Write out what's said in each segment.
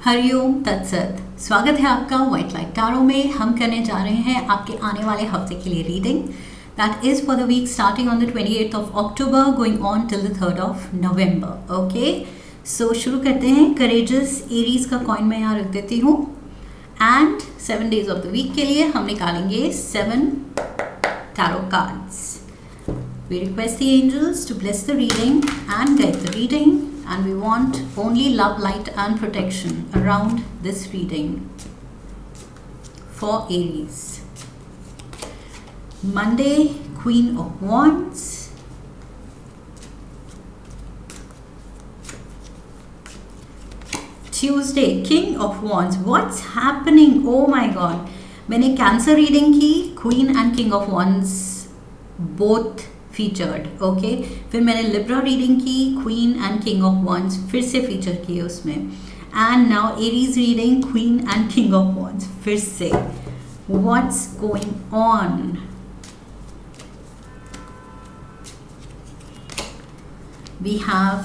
हरिओम तत्सत। स्वागत है आपका व्हाइट लाइट टैरो में। हम करने जा रहे हैं आपके आने वाले हफ्ते के लिए reading that is for the week starting on the 28th of October going on till the 3rd of November. Okay, so शुरू करते हैं। करेजस एरीज का कॉइन मैं यहाँ रख देती हूँ and 7 days of the week के लिए हम निकालेंगे 7 tarot cards. We request the angels to bless the reading and guide the reading, and we want only love, light and protection around this reading for Aries. Monday, Queen of Wands. Tuesday, King of Wands. What's happening? Oh my God. मैंने cancer reading की, Queen and King of Wands both featured. Okay, फिर मैंने Libra reading की, queen and king of wands फिर से feature किए उसमें, and now Aries reading queen and king of wands फिर से। What's going on? We have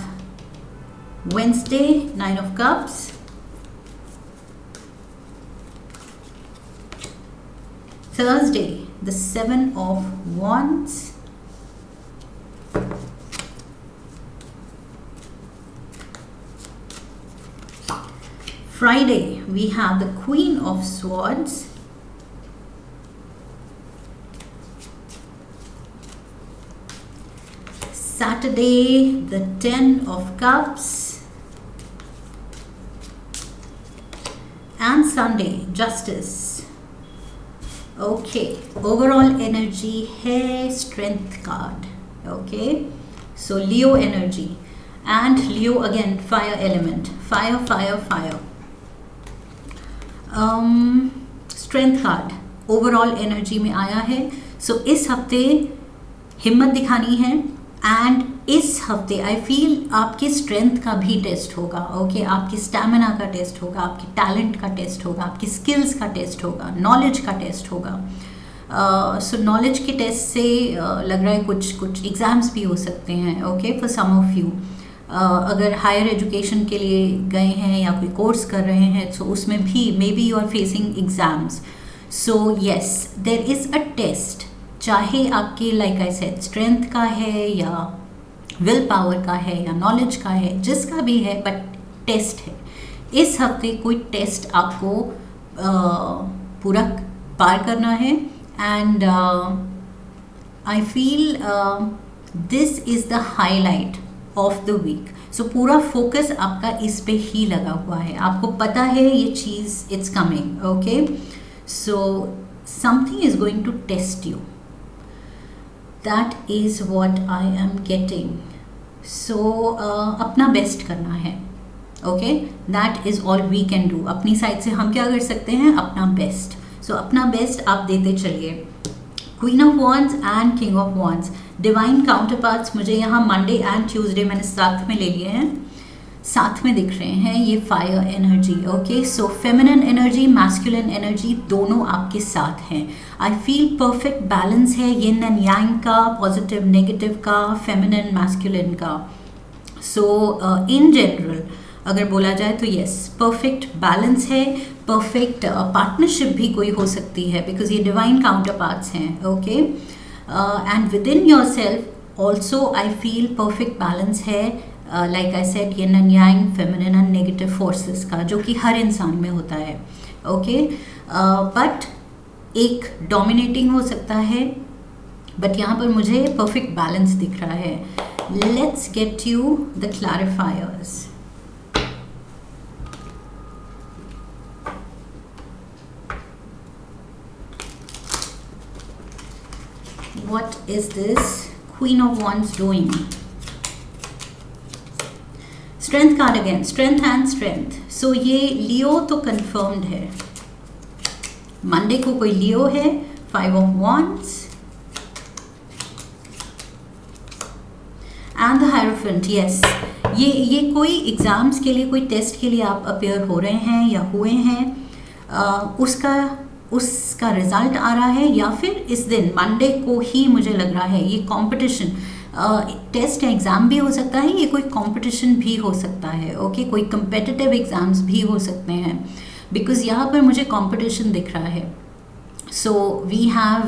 Wednesday 9 of cups, Thursday the 7 of wands, Friday, we have the Queen of Swords, Saturday, the 10 of Cups, and Sunday, Justice. Okay, overall energy है Strength card. Okay, so Leo energy, and Leo again fire element, fire, fire, fire. Strength card overall energy में आया है। सो इस हफ्ते हिम्मत दिखानी है, and इस हफ्ते आई फील आपके स्ट्रेंथ का भी टेस्ट होगा। ओके, आपकी स्टैमिना का टेस्ट होगा, आपकी टैलेंट का टेस्ट होगा, आपकी स्किल्स का टेस्ट होगा, नॉलेज का टेस्ट होगा। सो नॉलेज के टेस्ट से लग रहा है कुछ एग्ज़ाम्स भी हो सकते हैं। Okay, for some of you अगर हायर एजुकेशन के लिए गए हैं या कोई कोर्स कर रहे हैं, सो उसमें भी may be you are facing exams. So yes, there is a test, चाहे आपके लाइक आई सेड स्ट्रेंथ का है या विल पावर का है या नॉलेज का है, जिसका भी है, बट टेस्ट है। इस हफ्ते कोई टेस्ट आपको पूरा पार करना है, and I feel this is the highlight of the week. So पूरा फोकस आपका इस पे ही लगा हुआ है, आपको पता है ये चीज़ it's coming. Okay, so something is going to test you, that is what I am getting. So अपना बेस्ट करना है। Okay, that is all we can do. अपनी साइड से हम क्या कर सकते हैं? अपना बेस्ट। सो अपना बेस्ट आप देते चलिए। Queen of wands and king of wands, divine counter parts मुझे यहाँ मंडे एंड ट्यूसडे मैंने साथ में ले लिए हैं, साथ में दिख रहे हैं ये फायर एनर्जी। ओके, सो फेमिनिन एनर्जी, मैस्कुलिन एनर्जी दोनों आपके साथ हैं। आई फील परफेक्ट बैलेंस है यिन एंड यांग का, पॉजिटिव नेगेटिव का, फेमिनिन मैस्कुलिन का। सो इन जनरल अगर बोला जाए तो यस, परफेक्ट बैलेंस है। परफेक्ट पार्टनरशिप भी कोई हो सकती है, बिकॉज ये डिवाइन काउंटर पार्ट्स हैं। Okay, and within yourself also I feel perfect balance है, like I said yin and yang, feminine and negative forces का, जो कि हर इंसान में होता है। ओके, बट एक डोमिनेटिंग हो सकता है, बट यहाँ पर मुझे परफेक्ट बैलेंस दिख रहा है। Let's get you the clarifiers. What is this Queen of Wands doing? Strength card again, strength and strength. So ये लियो तो confirmed है, मंडे को कोई लियो है। 5 of Wands and the Hierophant. Yes, ये कोई एग्ज़ाम्स के लिए, कोई टेस्ट के लिए आप अपेयर हो रहे हैं या हुए हैं, उसका रिजल्ट आ रहा है, या फिर इस दिन मंडे को ही मुझे लग रहा है ये कंपटीशन टेस्ट एग्ज़ाम भी हो सकता है, ये कोई कंपटीशन भी हो सकता है, ओके कोई कंपेटिटिव एग्ज़ाम्स भी हो सकते हैं, बिकॉज यहाँ पर मुझे कंपटीशन दिख रहा है. So we have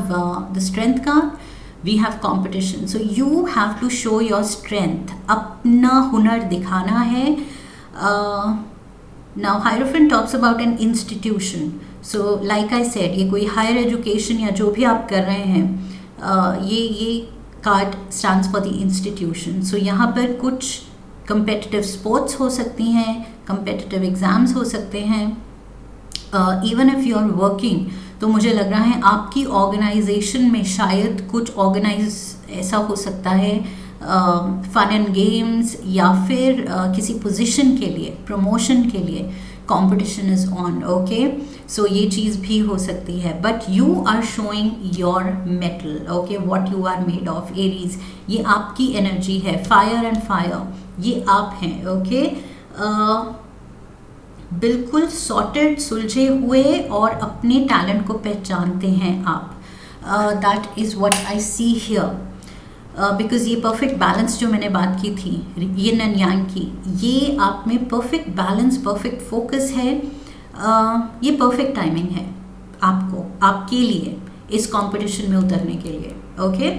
the strength card, we have competition, so you have to show your strength, अपना हुनर दिखाना है. Now hierophant talks about an institution, so like I said ये कोई हायर एजुकेशन या जो भी आप कर रहे हैं, ये card stands for the institution. So यहाँ पर कुछ कंपेटिटिव स्पोर्ट्स हो सकती हैं, कंपेटिटिव एग्ज़ाम्स हो सकते हैं. Even if you are working, तो मुझे लग रहा है आपकी ऑर्गेनाइजेशन में शायद कुछ ऑर्गेनाइज ऐसा हो सकता है, फन एंड गेम्स या फिर किसी पोजीशन के लिए, प्रमोशन के लिए competition is on, okay. So ये चीज़ भी हो सकती है, but you are showing your metal, okay, what you are made of. Aries, ये आपकी एनर्जी है, फायर एंड फायर, ये आप हैं, ओके. बिल्कुल सॉर्टेड, सुलझे हुए और अपने टैलेंट को पहचानते हैं आप. That is what I see here, because ये परफेक्ट बैलेंस जो मैंने बात की थी यिन एंड यांग की, ये आप में परफेक्ट बैलेंस, परफेक्ट फोकस है. ये परफेक्ट टाइमिंग है आपको, आपके लिए इस कंपटीशन में उतरने के लिए, okay.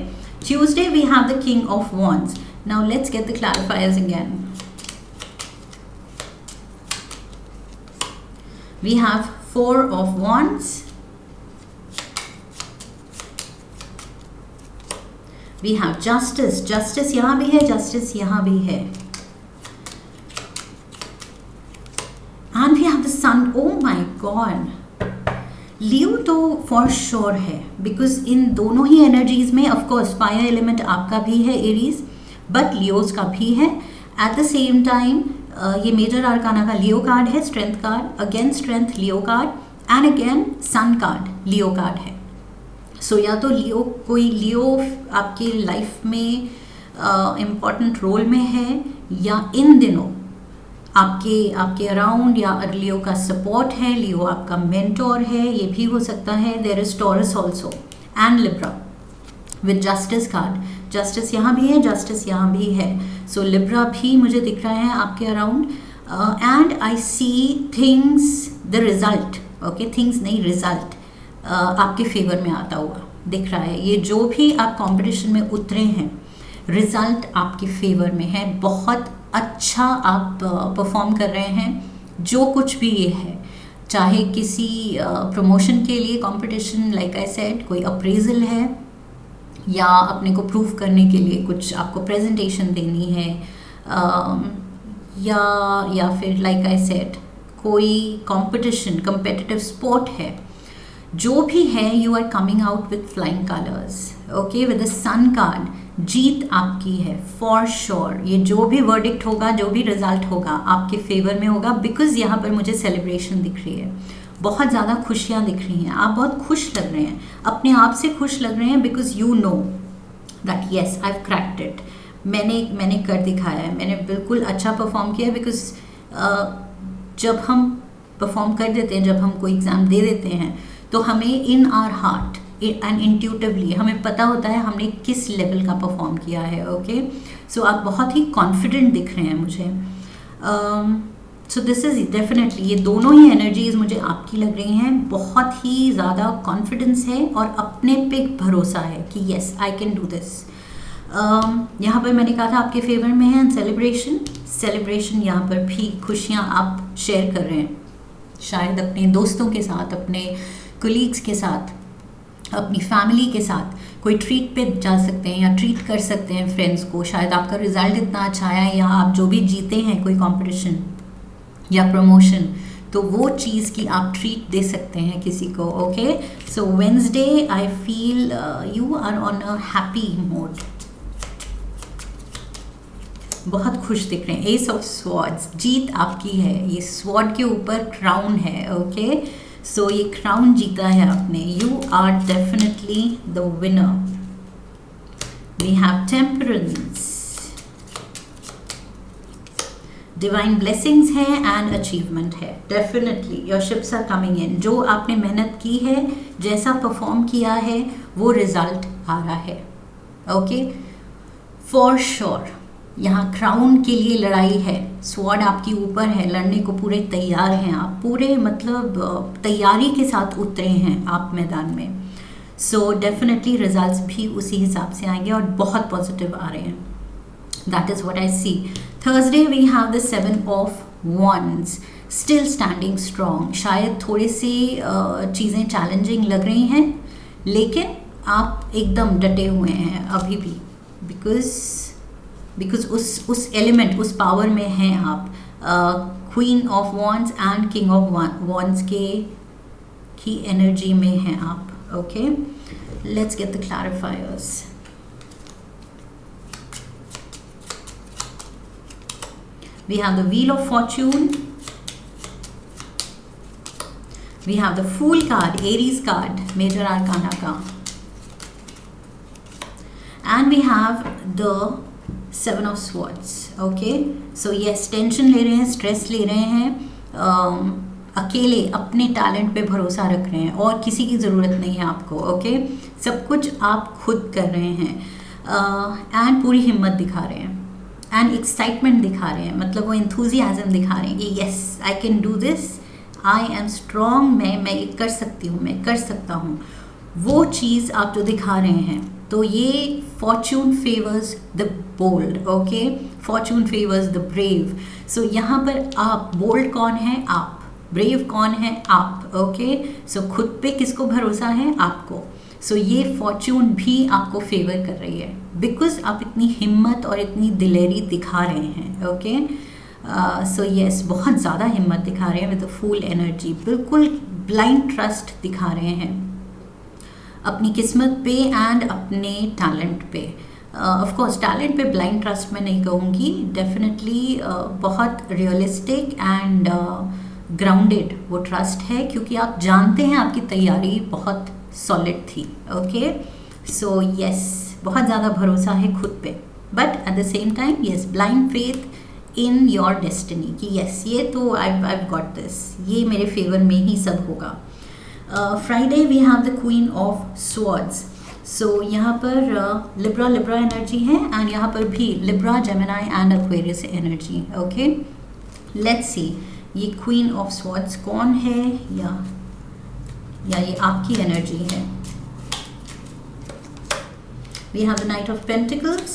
Tuesday we have the king of wands. Now let's get the clarifiers again. We have 4 of wands. We have justice. Justice यहाँ भी है, justice यहाँ भी है. And we have the sun. Oh my God. Leo तो for sure है, because इन दोनों ही energies में of course fire element आपका भी है Aries, but Leo's का भी है. At the same time ये मेजर आर्काना का लियो कार्ड है, strength card, again strength Leo card, and again sun card Leo card है. सो या तो लियो, कोई लियो आपकी लाइफ में इम्पॉर्टेंट रोल में है, या इन दिनों आपके अराउंड या लियो का सपोर्ट है, लियो आपका मेंटोर है, ये भी हो सकता है. There is Taurus also and Libra with justice card. Justice यहाँ भी है, जस्टिस यहाँ भी है. सो लिब्रा भी मुझे दिख रहा है आपके around, and I see things, the result, okay, things नहीं, रिजल्ट आपके फेवर में आता हुआ दिख रहा है. ये जो भी आप कंपटीशन में उतरे हैं, रिजल्ट आपके फेवर में है. बहुत अच्छा आप परफॉर्म कर रहे हैं, जो कुछ भी ये है, चाहे किसी प्रमोशन के लिए कंपटीशन, लाइक आई सेड, कोई अप्रेजल है, या अपने को प्रूव करने के लिए कुछ आपको प्रेजेंटेशन देनी है, या फिर लाइक आई सेड कोई कंपटीशन, कंपेटिटिव स्पोर्ट है, जो भी है, you are coming out with flying colours, okay. With the sun card जीत आपकी है फॉर श्योर. ये जो भी वर्डिक्ट होगा, जो भी रिजल्ट होगा, आपके फेवर में होगा, बिकॉज यहाँ पर मुझे सेलिब्रेशन दिख रही है, बहुत ज़्यादा खुशियाँ दिख रही हैं, आप बहुत खुश लग रहे हैं, अपने आप से खुश लग रहे हैं, because you know that yes I have cracked it. मैंने कर दिखाया है, मैंने बिल्कुल अच्छा परफॉर्म किया. बिकॉज जब हम परफॉर्म कर देते हैं, जब हम कोई एग्ज़ाम दे देते हैं, तो हमें in our heart and intuitively हमें पता होता है हमने किस लेवल का परफॉर्म किया है, ओके. सो आप बहुत ही कॉन्फिडेंट दिख रहे हैं मुझे. सो दिस इज़ डेफिनेटली, ये दोनों ही एनर्जीज मुझे आपकी लग रही हैं. बहुत ही ज़्यादा कॉन्फिडेंस है और अपने पे भरोसा है कि yes I can do this. यहाँ पर मैंने कहा था आपके फेवर में है. सेलिब्रेशन यहाँ पर भी खुशियाँ आप शेयर कर रहे हैं, शायद अपने दोस्तों के साथ, अपने कोलीग्स के साथ, अपनी फैमिली के साथ. कोई ट्रीट पे जा सकते हैं या ट्रीट कर सकते हैं फ्रेंड्स को. शायद आपका रिजल्ट इतना अच्छा आया है, या आप जो भी जीते हैं कोई कंपटीशन या प्रमोशन, तो वो चीज़ की आप ट्रीट दे सकते हैं किसी को, okay. So Wednesday I feel you are on a happy mode, बहुत खुश दिख रहे हैं. एस ऑफ स्वॉर्ड्स, जीत आपकी है. ये स्वॉर्ड के ऊपर क्राउन है, ओके. सो ये क्राउन जीता है आपने. You are definitely the winner. We have temperance, divine blessings है एंड अचीवमेंट है. Definitely your ships are coming in. जो आपने मेहनत की है, जैसा परफॉर्म किया है, वो रिजल्ट आ रहा है, ओके. फॉर श्योर यहाँ क्राउन के लिए लड़ाई है, स्वॉर्ड आपके ऊपर है, लड़ने को पूरे तैयार हैं आप, पूरे मतलब तैयारी के साथ उतरे हैं आप मैदान में। सो डेफिनेटली रिजल्ट्स भी उसी हिसाब से आएंगे और बहुत पॉजिटिव आ रहे हैं। That is what I see. Thursday we have the 7 of wands, still standing strong. शायद थोड़ी सी चीज़ें चैलेंजिंग लग रही हैं, लेकिन आप एकदम डटे हुए हैं अभी भी, बिकॉज उस एलिमेंट, उस पावर में हैं आप। Queen of wands and king of wands की एनर्जी में हैं आप। Okay, let's get the clarifiers. We have the Wheel of Fortune. We have the Fool card, Aries card, Major Arcana का. And we have the 7 of Swords. Okay, so yes, tension ले रहे हैं, stress ले रहे हैं, अकेले अपने talent पे भरोसा रख रहे हैं और किसी की ज़रूरत नहीं है आपको। ओके, सब कुछ आप खुद कर रहे हैं एंड पूरी हिम्मत दिखा रहे हैं एंड एक्साइटमेंट दिखा रहे हैं, मतलब वो एंथुजियाज्म दिखा रहे हैं कि yes I can do this, I am strong, मैं ये कर सकती हूँ, मैं कर सकता हूँ। वो चीज़ आप जो दिखा रहे हैं, तो ये fortune favours the bold. Okay, fortune favours the brave. So यहाँ पर आप, बोल्ड कौन है? आप। ब्रेव कौन है? आप। ओके, सो खुद पे किसको भरोसा है? आपको। सो ये फॉर्चून भी आपको फेवर कर रही है, बिकॉज आप इतनी हिम्मत और इतनी दिलेरी दिखा रहे हैं। ओके, सो यस, बहुत ज़्यादा हिम्मत दिखा रहे हैं विद फुल एनर्जी, बिल्कुल ब्लाइंड ट्रस्ट दिखा रहे हैं अपनी किस्मत पे एंड अपने टैलेंट पे। ऑफ कोर्स टैलेंट पे ब्लाइंड ट्रस्ट मैं नहीं कहूँगी, डेफिनेटली बहुत रियलिस्टिक एंड ग्राउंडेड वो ट्रस्ट है, क्योंकि आप जानते हैं आपकी तैयारी बहुत सॉलिड थी। ओके, सो यस, बहुत ज़्यादा भरोसा है खुद पे, but at the same time yes, blind faith in your destiny कि यस, ये तो आई गॉट दिस, ये मेरे फेवर में ही सब होगा। Friday we have the queen of swords. So यहाँ पर लिब्रा एनर्जी है एंड यहाँ पर भी Libra, Gemini and Aquarius energy. Okay, let's see ये क्वीन ऑफ स्वॉर्ड्स कौन है, या ये आपकी एनर्जी है। We have the Knight of Pentacles.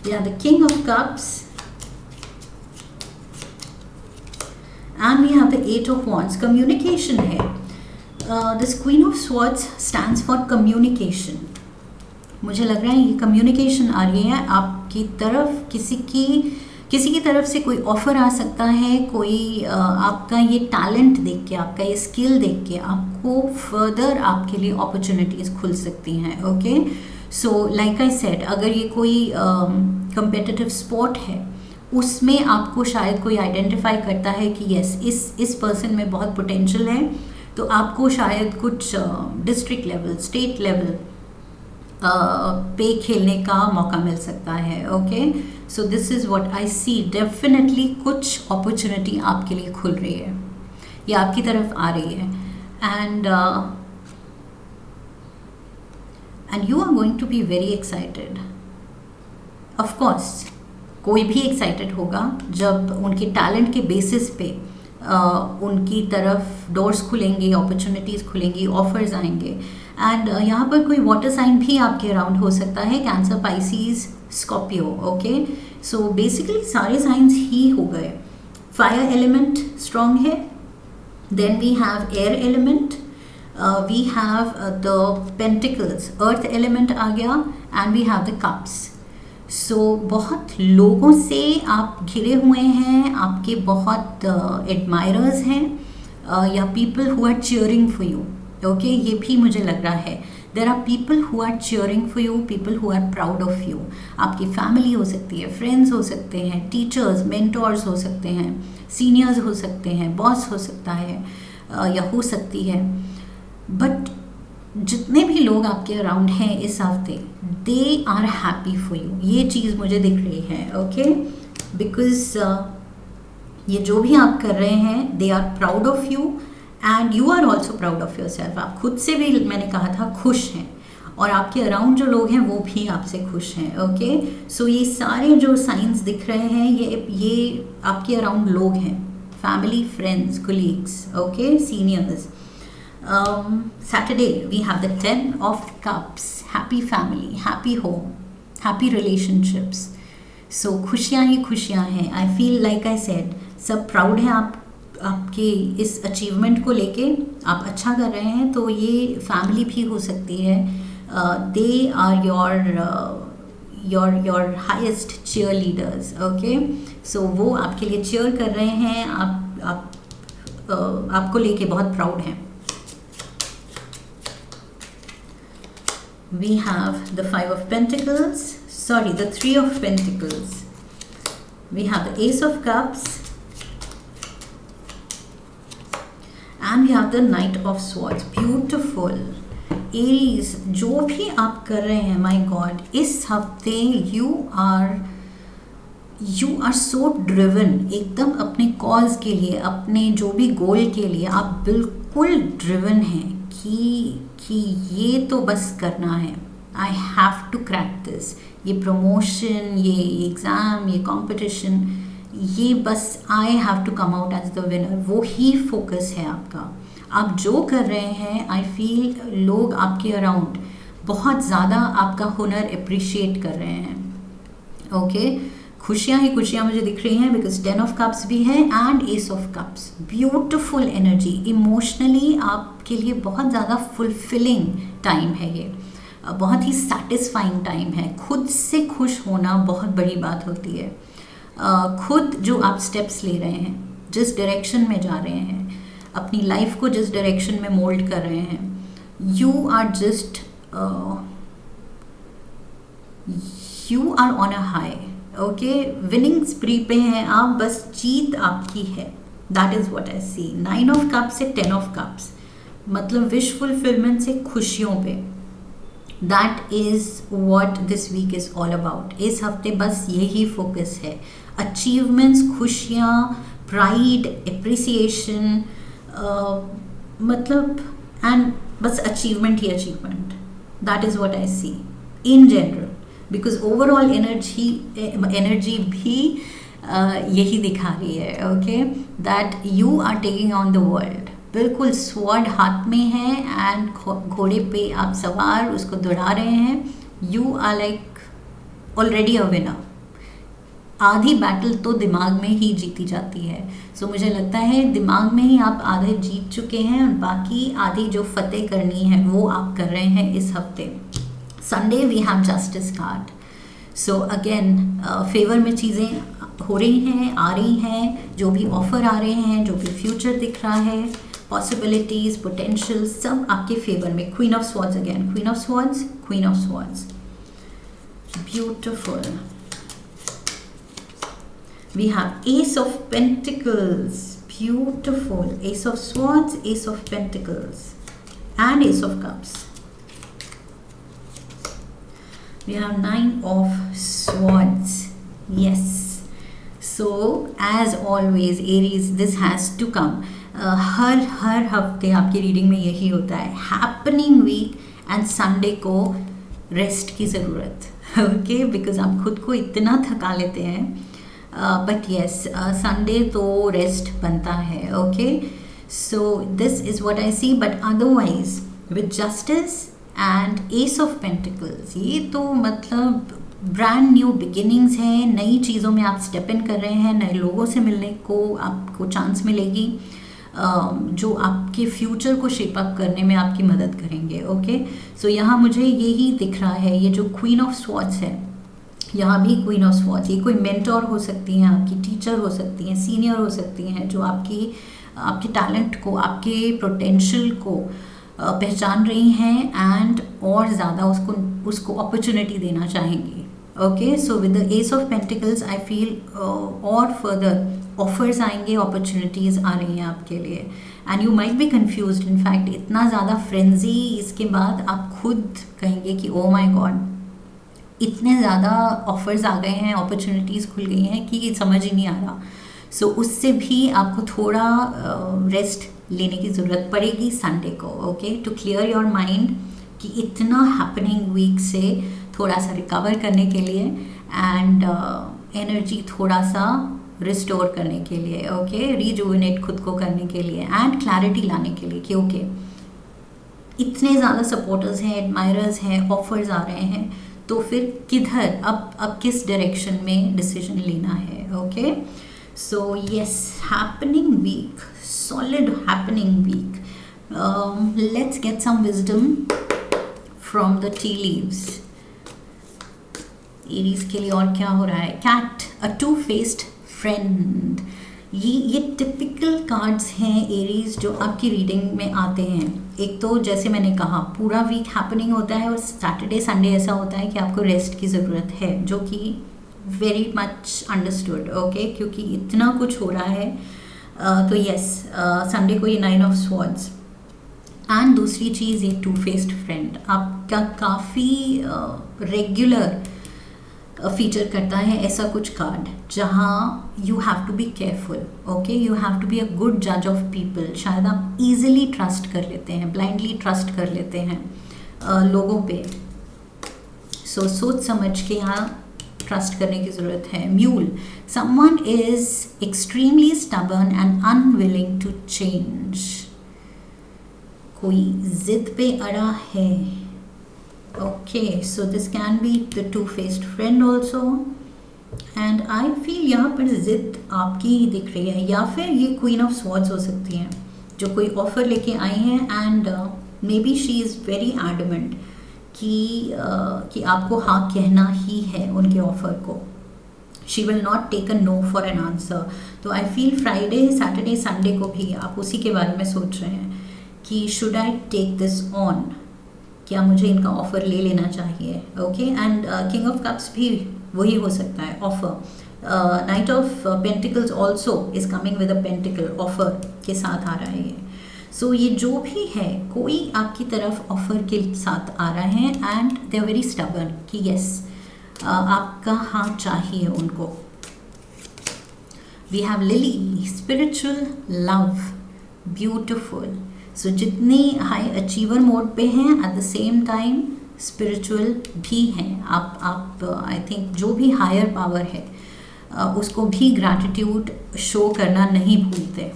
We have the King of Cups. And we have the 8 of Wands. Communication है। This Queen of Swords stands for communication. मुझे लग रहा है ये communication आ रही है आपकी तरफ, किसी की तरफ से कोई ऑफ़र आ सकता है, कोई आपका ये टैलेंट देख के, आपका ये स्किल देख के आपको फर्दर आपके लिए अपॉर्चुनिटीज़ खुल सकती हैं। Okay, so like I said, अगर ये कोई कम्पिटिटिव स्पोर्ट है, उसमें आपको शायद कोई आइडेंटिफाई करता है कि यस, इस पर्सन में बहुत पोटेंशियल है, तो आपको शायद कुछ डिस्ट्रिक्ट लेवल, स्टेट लेवल पे खेलने का मौका मिल सकता है। Okay, so this is what I see. Definitely कुछ अपॉर्चुनिटी आपके लिए खुल रही है, या आपकी तरफ आ रही है, and you are going to be very excited. Of course कोई भी एक्साइटेड होगा जब उनके टैलेंट के बेसिस पे उनकी तरफ डोर्स खुलेंगे, अपॉर्चुनिटीज़ खुलेंगी, ऑफर्स आएंगे। एंड यहाँ पर कोई वाटर साइन भी आपके अराउंड हो सकता है, Cancer, Pisces, Scorpio. Okay, so basically सारे साइंस ही हो गए। फायर एलिमेंट स्ट्रॉन्ग है, then we have air element, we have the pentacles, earth element आ गया, and we have the cups. So बहुत लोगों से आप घिरे हुए हैं, आपके बहुत एडमायरर्स हैं, या people who are cheering for you. Okay, ये भी मुझे लग रहा है, there are people who are cheering for you, people who are proud of you. आपकी फैमिली हो सकती है, फ्रेंड्स हो सकते हैं, टीचर्स, मेंटोर्स हो सकते हैं, सीनियर्स हो सकते हैं, बॉस हो सकता है या हो सकती है, बट जितने भी लोग आपके अराउंड हैं इस हफ्ते, they are happy for you. ये चीज़ मुझे दिख रही है। ओके, बिकॉज ये जो भी आप कर रहे हैं, they are proud of you and you are also proud of yourself. आप खुद से भी, मैंने कहा था, खुश हैं और आपके अराउंड जो लोग हैं वो भी आपसे खुश हैं। ओके, सो ये सारे जो साइंस दिख रहे हैं ये आपके अराउंड लोग हैं, family, friends, colleagues, okay, seniors. Saturday we have the 10 of cups, happy family, happy home, happy relationships. So खुशियाँ ही खुशियाँ हैं। I feel like I said, सब प्राउड हैं आपके इस अचीवमेंट को लेके, आप अच्छा कर रहे हैं। तो ये फैमिली भी हो सकती है, they are your highest cheerleaders. Okay, so वो आपके लिए चीयर कर रहे हैं, आपको लेके बहुत प्राउड हैं। We have the 5 of Pentacles, sorry, the 3 of Pentacles. We have the Ace of Cups and we have the Knight of Swords. Beautiful. Aries, जो भी आप कर रहे हैं, my God, इस हफ्ते you are so driven, एकदम अपने कॉज के लिए, अपने जो भी गोल के लिए आप बिल्कुल ड्रिवन हैं कि ये तो बस करना है, I have to crack this. ये प्रमोशन, ये एग्ज़ाम, ये कंपटीशन, ये बस I have to come out as the winner, वो ही फोकस है आपका। आप जो कर रहे हैं, आई फील लोग आपके अराउंड बहुत ज़्यादा आपका हुनर अप्रिशिएट कर रहे हैं। ओके, खुशियाँ ही खुशियाँ मुझे दिख रही हैं, बिकॉज 10 ऑफ कप्स भी है and ace of cups. Beautiful energy, emotionally आपके लिए बहुत ज़्यादा फुलफिलिंग टाइम है ये, बहुत ही सेटिस्फाइंग टाइम है। खुद से खुश होना बहुत बड़ी बात होती है। खुद जो आप स्टेप्स ले रहे हैं, जिस डायरेक्शन में जा रहे हैं, अपनी लाइफ को जिस डायरेक्शन में मोल्ड कर रहे हैं, you are on a high. Okay, winning spree पे हैं आप, बस जीत आपकी है। That is what I see. 9 of cups से 10 ऑफ कप्स, मतलब विश फुलफिलमेंट से खुशियों पे। That is what this week is all about. इस हफ्ते बस यही फोकस है, अचीवमेंट्स, खुशियाँ, प्राइड, एप्रिसिएशन, मतलब एंड बस अचीवमेंट ही achievement. That is what I see in general, because overall energy भी यही दिखा रही है। Okay, that you are taking on the world. बिल्कुल स्वॉर्ड हाथ में है एंड घोड़े पे आप सवार उसको दौड़ा रहे हैं। You are like already a winner. आधी बैटल तो दिमाग में ही जीती जाती है। सो मुझे लगता है दिमाग में ही आप आधे जीत चुके हैं और बाकी आधी जो फतेह करनी है वो आप कर रहे हैं इस हफ्ते। Sunday we have justice card. So again favour में चीज़ें हो रही हैं, आ रही हैं, जो भी ऑफर आ रहे हैं, जो भी फ्यूचर दिख रहा है, पॉसिबिलिटीज़, पोटेंशियल, सब आपके फेवर में। Queen of swords again, queen of swords, queen of swords, beautiful. We have Ace of Pentacles, beautiful. Ace of Swords, Ace of Pentacles, and Ace of Cups. We have 9 of Swords. Yes. So as always, Aries, this has to come. हर हफ्ते आपकी reading में यही होता है, happening week and Sunday को rest की ज़रूरत। Okay, because आप खुद को इतना थका लेते हैं। बट येस, संडे तो रेस्ट बनता है। Okay, so this is what I see. But otherwise with justice and ace of pentacles, ये तो मतलब ब्रांड न्यू बिगिनिंग्स हैं। नई चीज़ों में आप स्टेप इन कर रहे हैं, नए लोगों से मिलने को आपको चांस मिलेगी, जो आपके फ्यूचर को शेप अप करने में आपकी मदद करेंगे। ओके, सो यहाँ मुझे यही दिख रहा है। ये जो क्वीन ऑफ स्वॉर्ड्स है, यहाँ भी क्वीन ऑफ स्वॉर्ड्स, ये कोई मेंटोर हो सकती हैं, आपकी टीचर हो सकती हैं, सीनियर हो सकती हैं, जो आपके टैलेंट को, आपके पोटेंशियल को पहचान रही हैं एंड और ज़्यादा उसको अपॉर्चुनिटी देना चाहेंगी। Okay, so with the S of pentacles I feel और फर्दर ऑफर्स आएंगे, अपॉर्चुनिटीज़ आ रही हैं आपके लिए and you might be confused. In fact इतना ज़्यादा फ्रेंजी, इसके बाद आप खुद कहेंगे कि ओ माई गॉड, इतने ज़्यादा ऑफर्स आ गए हैं, अपॉर्चुनिटीज़ खुल गई हैं कि समझ ही नहीं आ रहा। सो उससे भी आपको थोड़ा रेस्ट लेने की ज़रूरत पड़ेगी संडे को। Okay, to clear your mind कि इतना हैपनिंग वीक से थोड़ा सा रिकवर करने के लिए एंड एनर्जी थोड़ा सा रिस्टोर करने के लिए, ओके, रिजुविनेट खुद को करने के लिए एंड क्लैरिटी लाने के लिए कि ओके इतने ज़्यादा सपोर्टर्स हैं, एडमायरर्स हैं, ऑफर्स आ रहे हैं, तो फिर किधर अब किस डायरेक्शन में डिसीजन लेना है, okay. So yes, happening week, solid happening week. Let's get some wisdom from the tea leaves. Aries के लिए और क्या हो रहा है? Cat, a two faced friend. ये टिपिकल कार्ड्स हैं एरीज जो आपकी रीडिंग में आते हैं. एक तो जैसे मैंने कहा पूरा वीक हैपनिंग होता है और सैटरडे संडे ऐसा होता है कि आपको रेस्ट की ज़रूरत है, जो कि वेरी मच अंडरस्टूड, ओके, क्योंकि इतना कुछ हो रहा है. तो यस, संडे को ये 9 ऑफ स्वॉर्ड्स. एंड दूसरी चीज़, ये टू फेस्ड फ्रेंड आपका काफ़ी रेगुलर फीचर करता है ऐसा कुछ कार्ड जहाँ you have to be careful, okay, you have to be a good जज ऑफ पीपल. शायद आप इजीली ट्रस्ट कर लेते हैं, ब्लाइंडली ट्रस्ट कर लेते हैं लोगों पे. सो सोच समझ के यहाँ ट्रस्ट करने की ज़रूरत है. Mule, someone is extremely stubborn and unwilling to change. कोई जिद पे अड़ा है. Okay, so this can be the two-faced friend also, and I feel यहाँ पर जिद आपकी ही दिख रही है, या फिर ये क्वीन ऑफ स्वॉर्ड्स हो सकती हैं जो कोई ऑफर लेके आई हैं and maybe she is very adamant कि आपको हाँ कहना ही है उनके ऑफर को. She will not take a no for an answer. तो I feel Friday Saturday Sunday को भी आप उसी के बारे में सोच रहे हैं कि should I take this on, क्या मुझे इनका ऑफ़र ले लेना चाहिए, okay. And king of cups भी वही हो सकता है, offer. Knight of pentacles also is coming with a pentacle, offer के साथ आ रहा है ये. सो ये जो भी है, कोई आपकी तरफ ऑफ़र के साथ आ रहा है and they are very stubborn कि यस आपका हाँ चाहिए उनको. We have lily, spiritual love, beautiful. So जितने हाई अचीवर मोड पे हैं at the same time spiritual भी हैं आप. आई थिंक जो भी हायर पावर है उसको भी ग्रैटिट्यूड शो करना नहीं भूलते.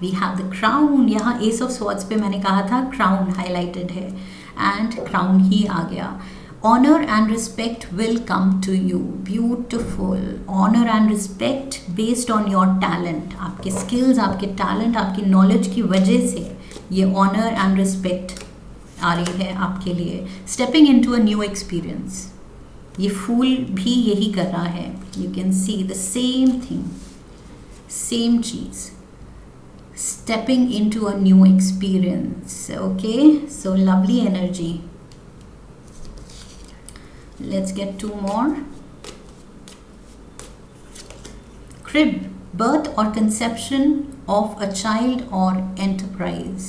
We have the crown. यहाँ एस ऑफ स्वॉर्ड्स पे मैंने कहा था क्राउन हाईलाइटेड है एंड क्राउन ही आ गया. Honor and respect will come to you. Beautiful. Honor and respect based on your talent. आपके skills, आपके talent, आपकी knowledge की वजह से ये honor and respect आ रही है आपके लिए. Stepping into a new experience. ये फूल भी यही कर रहा है. You can see the same thing, same cheese. Stepping into a new experience. Okay, so lovely energy. Let's get two more. Crib, birth or conception of a child or enterprise.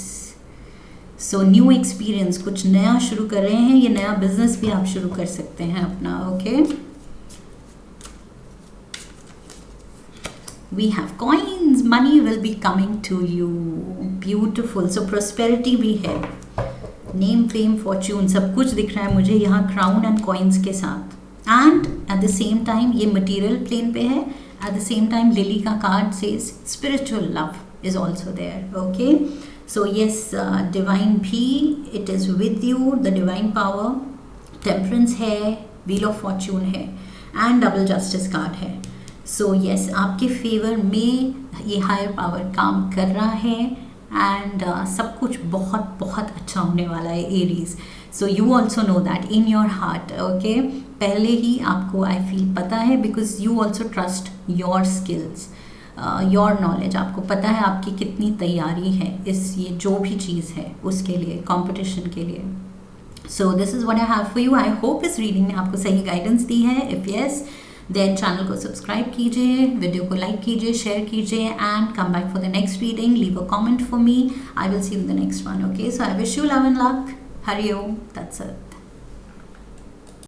So new experience, कुछ नया शुरू कर रहे हैं. ये नया business भी आप शुरू कर सकते हैं अपना, okay. We have coins, money will be coming to you. Beautiful. So prosperity भी है. नेम, फेम, फॉर्च्यून सब कुछ दिख रहा है मुझे यहाँ क्राउन एंड कॉइन्स के साथ. And at the same time ये मटेरियल प्लेन पे है. At the same time lily का card says spiritual love is also there, okay. So yes, divine भी it is with you, the divine power. Temperance है, wheel of fortune है and double justice card है. So yes, आपके favour में ये higher power काम कर रहा है एंड सब कुछ बहुत बहुत अच्छा होने वाला है Aries. So you also know that in your heart, okay. पहले ही आपको आई फील पता है because you also trust your skills, your knowledge. आपको पता है आपकी कितनी तैयारी है इस ये जो भी चीज़ है उसके लिए, कॉम्पिटिशन के लिए. So this is what I have for you. I hope इस रीडिंग ने आपको सही गाइडेंस दी है. इफ़ यस, देन चैनल को सब्सक्राइब कीजिए, वीडियो को लाइक कीजिए, शेयर कीजिए and come back for the next reading. Leave a comment for me. I will see you in the next one, okay. So I wish you love and luck. Hari Om. That's it.